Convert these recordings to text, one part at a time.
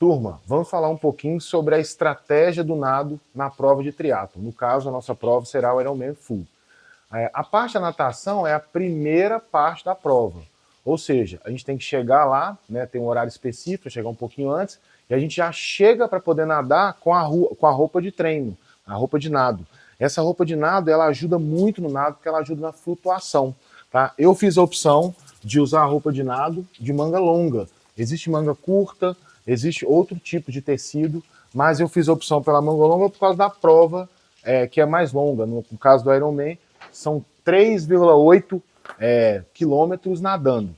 Turma, vamos falar um pouquinho sobre a estratégia do nado na prova de triatlo. No caso, a nossa prova será o Ironman Full. A parte da natação é a primeira parte da prova. Ou seja, a gente tem que chegar lá, né, tem um horário específico, chegar um pouquinho antes, e a gente já chega para poder nadar com a roupa de treino, a roupa de nado. Essa roupa de nado, ela ajuda muito no nado, porque ela ajuda na flutuação. Tá? Eu fiz a opção de usar a roupa de nado de manga longa. Existe manga curta, existe outro tipo de tecido, mas eu fiz a opção pela manga longa por causa da prova, que é mais longa. No caso do Ironman, são 3,8 quilômetros nadando.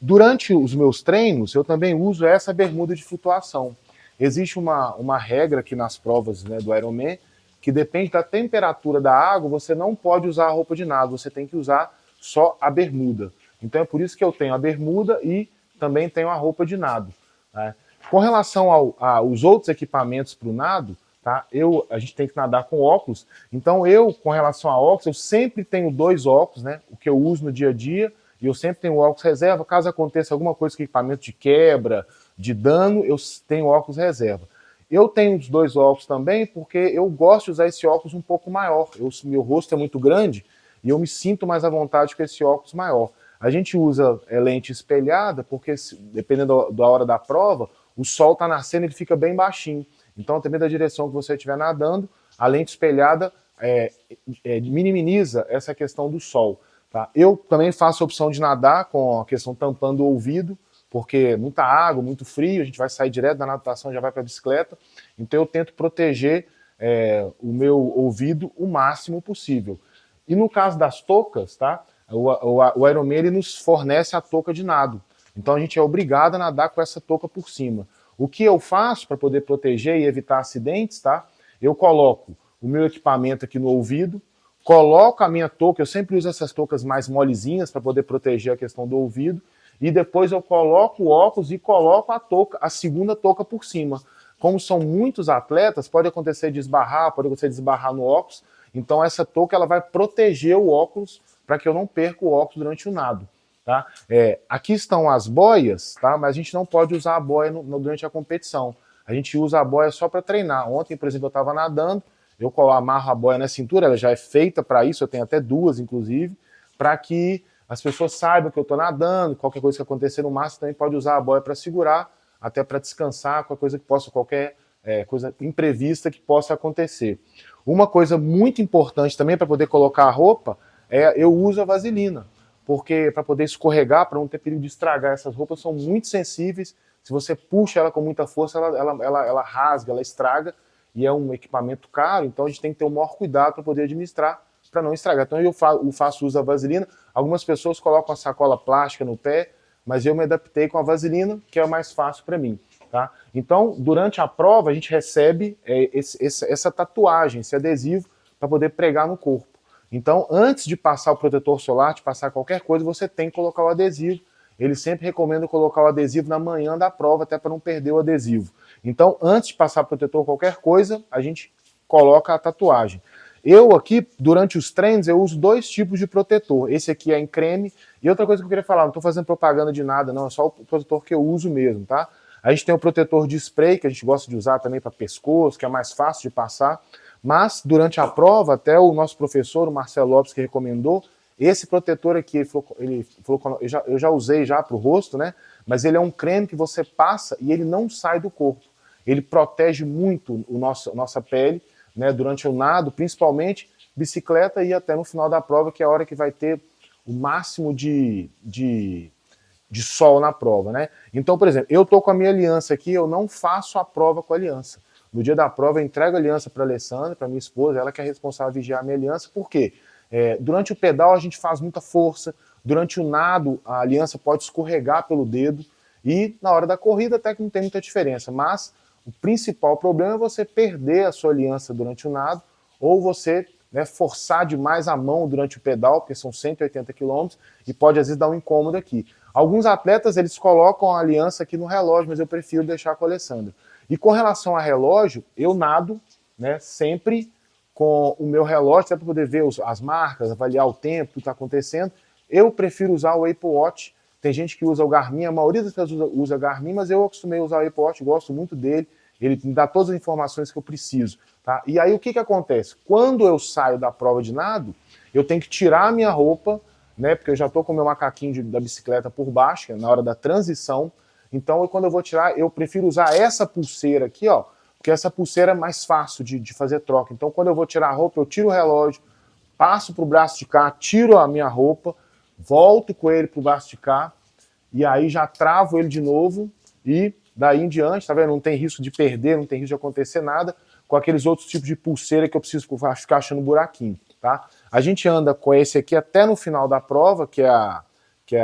Durante os meus treinos, eu também uso essa bermuda de flutuação. Existe uma regra aqui nas provas, né, do Ironman, que depende da temperatura da água, você não pode usar a roupa de nado, você tem que usar só a bermuda. Então é por isso que eu tenho a bermuda e também tenho a roupa de nado. Né? Com relação aos outros equipamentos para o nado, tá? A gente tem que nadar com óculos. Então com relação a óculos, eu sempre tenho 2 óculos, né? O que eu uso no dia a dia, e eu sempre tenho óculos reserva. Caso aconteça alguma coisa com equipamento de quebra, de dano, eu tenho óculos reserva. Eu tenho os 2 óculos também porque eu gosto de usar esse óculos um pouco maior. Meu rosto é muito grande e eu me sinto mais à vontade com esse óculos maior. A gente usa lente espelhada porque, dependendo da hora da prova, o sol está nascendo e ele fica bem baixinho. Então, dependendo da direção que você estiver nadando, a lente espelhada minimiza essa questão do sol. Tá? Eu também faço a opção de nadar com a questão tampando o ouvido, porque muita água, muito frio, a gente vai sair direto da natação, já vai para a bicicleta. Então eu tento proteger o meu ouvido o máximo possível. E no caso das toucas, tá? O Ironman ele nos fornece a touca de nado. Então a gente é obrigado a nadar com essa touca por cima. O que eu faço para poder proteger e evitar acidentes, tá? Eu coloco o meu equipamento aqui no ouvido, coloco a minha touca, eu sempre uso essas toucas mais molezinhas para poder proteger a questão do ouvido, e depois eu coloco o óculos e coloco a segunda touca por cima. Como são muitos atletas, pode acontecer de esbarrar, pode acontecer de esbarrar no óculos, então essa touca ela vai proteger o óculos para que eu não perca o óculos durante o nado. Tá? Aqui estão as boias, tá? Mas a gente não pode usar a boia durante a competição. A gente usa a boia só para treinar. Ontem, por exemplo, eu estava nadando, eu amarro a boia na cintura, ela já é feita para isso, eu tenho até 2, inclusive, para que as pessoas saibam que eu estou nadando, qualquer coisa que acontecer no máximo também pode usar a boia para segurar, até para descansar, qualquer coisa imprevista que possa acontecer. Uma coisa muito importante também para poder colocar a roupa eu uso a vaselina, porque para poder escorregar, para não ter perigo de estragar, essas roupas são muito sensíveis, se você puxa ela com muita força, ela rasga, ela estraga, e é um equipamento caro, então a gente tem que ter o maior cuidado para poder administrar, para não estragar. Então eu faço uso da vaselina, algumas pessoas colocam a sacola plástica no pé, mas eu me adaptei com a vaselina, que é o mais fácil para mim. Tá? Então, durante a prova, a gente recebe essa tatuagem, esse adesivo, para poder pregar no corpo. Então, antes de passar o protetor solar, de passar qualquer coisa, você tem que colocar o adesivo. Ele sempre recomenda colocar o adesivo na manhã da prova, até para não perder o adesivo. Então, antes de passar protetor qualquer coisa, a gente coloca a tatuagem. Eu aqui, durante os treinos, eu uso 2 tipos de protetor. Esse aqui é em creme. E outra coisa que eu queria falar, não estou fazendo propaganda de nada, não, é só o protetor que eu uso mesmo, tá? A gente tem o protetor de spray, que a gente gosta de usar também para pescoço, que é mais fácil de passar. Mas, durante a prova, até o nosso professor, o Marcelo Lopes, que recomendou, esse protetor aqui, ele falou eu já usei já para o rosto, né? Mas ele é um creme que você passa e ele não sai do corpo. Ele protege muito nossa pele, né, durante o nado, principalmente bicicleta e até no final da prova, que é a hora que vai ter o máximo de sol na prova, né? Então, por exemplo, eu tô com a minha aliança aqui, eu não faço a prova com a aliança. No dia da prova, eu entrego a aliança para a Alessandra, para minha esposa, ela que é responsável por vigiar a minha aliança. Por quê? Durante o pedal, a gente faz muita força. Durante o nado, a aliança pode escorregar pelo dedo. E na hora da corrida, até que não tem muita diferença. Mas o principal problema é você perder a sua aliança durante o nado ou você forçar demais a mão durante o pedal, porque são 180 km, e pode às vezes dar um incômodo aqui. Alguns atletas, eles colocam a aliança aqui no relógio, mas eu prefiro deixar com a Alessandra. E com relação a relógio, eu nado, né, sempre com o meu relógio, até para poder ver as marcas, avaliar o tempo, o que está acontecendo. Eu prefiro usar o Apple Watch, tem gente que usa o Garmin, a maioria das pessoas usa Garmin, mas eu acostumei a usar o Apple Watch, gosto muito dele, ele me dá todas as informações que eu preciso. Tá? E aí o que acontece? Quando eu saio da prova de nado, eu tenho que tirar a minha roupa, né, porque eu já estou com o meu macaquinho da bicicleta por baixo, que é na hora da transição. Então, quando eu vou tirar, eu prefiro usar essa pulseira aqui, ó, porque essa pulseira é mais fácil de fazer troca. Então, quando eu vou tirar a roupa, eu tiro o relógio, passo para o braço de cá, tiro a minha roupa, volto com ele para o braço de cá, e aí já travo ele de novo, e daí em diante, tá vendo? Não tem risco de perder, não tem risco de acontecer nada, com aqueles outros tipos de pulseira que eu preciso ficar achando buraquinho, tá? A gente anda com esse aqui até no final da prova, que né, que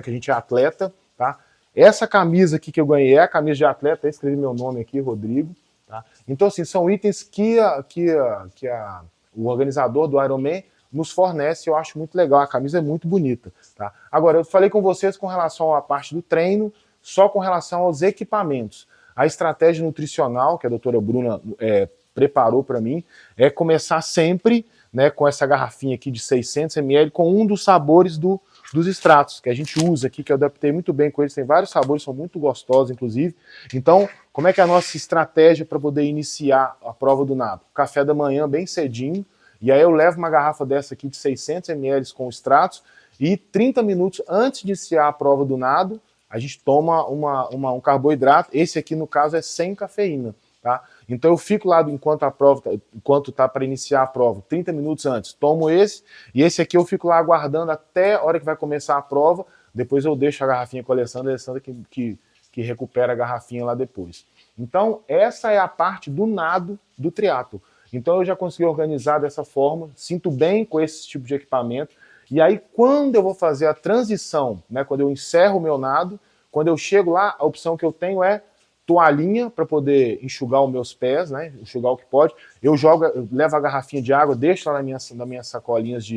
a gente é atleta, tá? Essa camisa aqui que eu ganhei é a camisa de atleta, eu escrevi meu nome aqui, Rodrigo, tá? Então, assim, são itens que o organizador do Ironman nos fornece, eu acho muito legal, a camisa é muito bonita, tá? Agora, eu falei com vocês com relação à parte do treino, só com relação aos equipamentos. A estratégia nutricional que a doutora Bruna preparou para mim é começar sempre, né, com essa garrafinha aqui de 600 ml, com um dos sabores dos extratos, que a gente usa aqui, que eu adaptei muito bem com eles, tem vários sabores, são muito gostosos, inclusive. Então, como é que é a nossa estratégia para poder iniciar a prova do nado? Café da manhã bem cedinho, e aí eu levo uma garrafa dessa aqui de 600 ml com extratos, e 30 minutos antes de iniciar a prova do nado, a gente toma um carboidrato, esse aqui no caso é sem cafeína, tá? Então eu fico lá enquanto tá para iniciar a prova, 30 minutos antes, tomo esse, e esse aqui eu fico lá aguardando até a hora que vai começar a prova, depois eu deixo a garrafinha com a Alessandra que recupera a garrafinha lá depois. Então essa é a parte do nado do triatlo. Então eu já consegui organizar dessa forma, sinto bem com esse tipo de equipamento, e aí quando eu vou fazer a transição, né, quando eu encerro o meu nado, quando eu chego lá, a opção que eu tenho é toalhinha para poder enxugar os meus pés, né? Enxugar o que pode. Eu levo a garrafinha de água, deixo lá nas minhas sacolinhas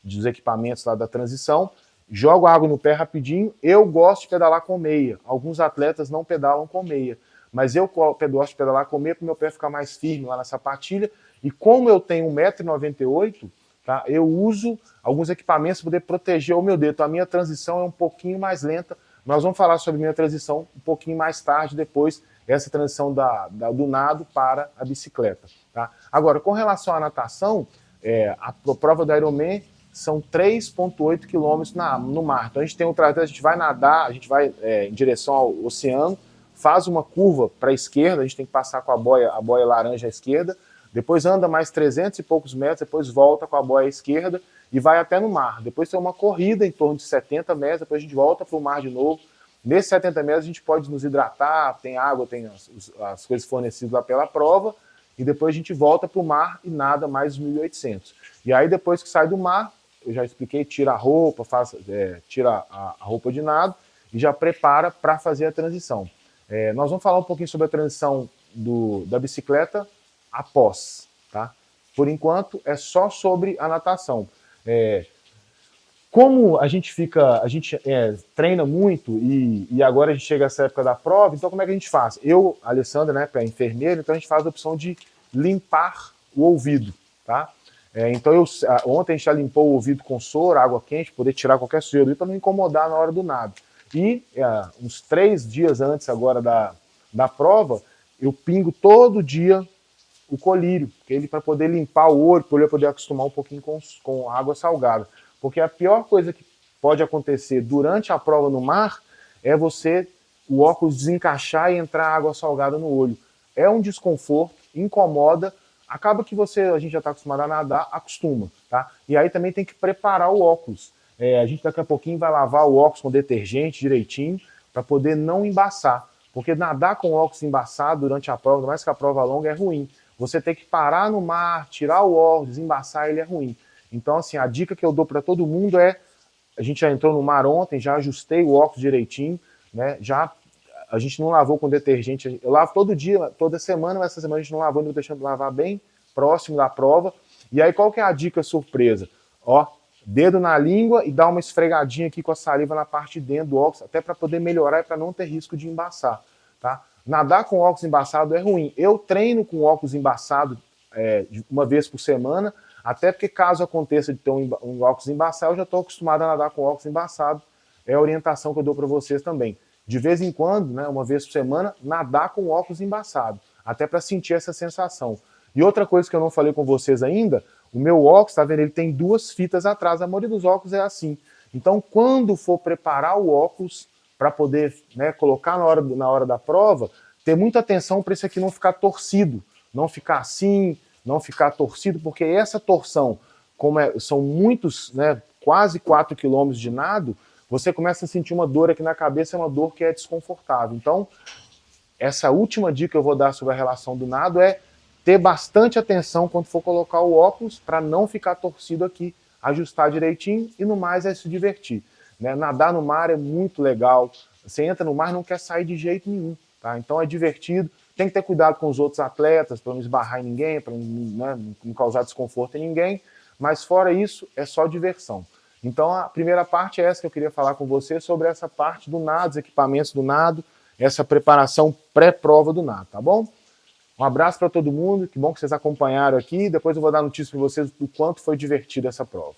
dos equipamentos lá da transição, jogo a água no pé rapidinho. Eu gosto de pedalar com meia. Alguns atletas não pedalam com meia, mas eu gosto de pedalar com meia para o meu pé ficar mais firme lá na sapatilha. E como eu tenho 1,98 m, tá, eu uso alguns equipamentos para poder proteger o meu dedo. Então, a minha transição é um pouquinho mais lenta. Nós vamos falar sobre minha transição um pouquinho mais tarde, depois, essa transição do nado para a bicicleta. Tá? Agora, com relação à natação, a prova do Ironman são 3,8 km no mar. Então a gente tem um trajeto, a gente vai nadar, a gente vai em direção ao oceano, faz uma curva para a esquerda, a gente tem que passar com a boia laranja à esquerda, depois anda mais 300 e poucos metros, depois volta com a boia à esquerda, e vai até no mar. Depois tem uma corrida em torno de 70 metros, depois a gente volta para o mar de novo. Nesses 70 metros a gente pode nos hidratar, tem água, tem as coisas fornecidas lá pela prova, e depois a gente volta para o mar e nada mais 1.800. E aí depois que sai do mar, eu já expliquei, tira a roupa, tira a roupa de nado e já prepara para fazer a transição. Nós vamos falar um pouquinho sobre a transição da bicicleta após, tá? Por enquanto é só sobre a natação. Como a gente treina muito e agora a gente chega a essa época da prova, então como é que a gente faz? Eu, a Alessandra, né, é enfermeira, então a gente faz a opção de limpar o ouvido, tá? Então ontem a gente já limpou o ouvido com soro, água quente, poder tirar qualquer sujeira para não incomodar na hora do nado. E uns 3 dias antes agora da prova, eu pingo todo dia o colírio, para poder limpar o olho, para o olho poder acostumar um pouquinho com água salgada. Porque a pior coisa que pode acontecer durante a prova no mar é o óculos desencaixar e entrar água salgada no olho. É um desconforto, incomoda, acaba que a gente já está acostumado a nadar, acostuma, tá? E aí também tem que preparar o óculos. A gente daqui a pouquinho vai lavar o óculos com detergente direitinho, para poder não embaçar. Porque nadar com óculos embaçado durante a prova, mais que a prova longa, é ruim. Você tem que parar no mar, tirar o óculos, desembaçar, ele é ruim. Então, assim, a dica que eu dou para todo mundo a gente já entrou no mar ontem, já ajustei o óculos direitinho, né? A gente não lavou com detergente, eu lavo todo dia, toda semana, mas essa semana a gente não lavou, não deixando lavar bem próximo da prova. E aí, qual que é a dica surpresa? Ó, dedo na língua e dá uma esfregadinha aqui com a saliva na parte de dentro do óculos, até para poder melhorar e para não ter risco de embaçar, tá? Nadar com óculos embaçado é ruim. Eu treino com óculos embaçado uma vez por semana, até porque caso aconteça de ter um óculos embaçado, eu já estou acostumado a nadar com óculos embaçado é a orientação que eu dou para vocês também. De vez em quando, né, uma vez por semana, nadar com óculos embaçado, até para sentir essa sensação. E outra coisa que eu não falei com vocês ainda, o meu óculos, tá vendo, ele tem 2 fitas atrás, a maioria dos óculos é assim. Então, quando for preparar o óculos para poder, né, colocar na hora da prova, ter muita atenção para isso aqui não ficar torcido, não ficar assim, não ficar torcido, porque essa torção, como são muitos, né, quase 4 quilômetros de nado, você começa a sentir uma dor aqui na cabeça, é uma dor que é desconfortável. Então, essa última dica que eu vou dar sobre a relação do nado é ter bastante atenção quando for colocar o óculos para não ficar torcido aqui, ajustar direitinho e no mais é se divertir. Né? Nadar no mar é muito legal, você entra no mar e não quer sair de jeito nenhum, tá? Então é divertido, tem que ter cuidado com os outros atletas para não esbarrar em ninguém, para não causar desconforto em ninguém, mas fora isso é só diversão. Então a primeira parte é essa que eu queria falar com você sobre essa parte do nado, os equipamentos do nado, essa preparação pré-prova do nado, tá bom? Um abraço para todo mundo, que bom que vocês acompanharam aqui. Depois eu vou dar notícia para vocês do quanto foi divertido essa prova.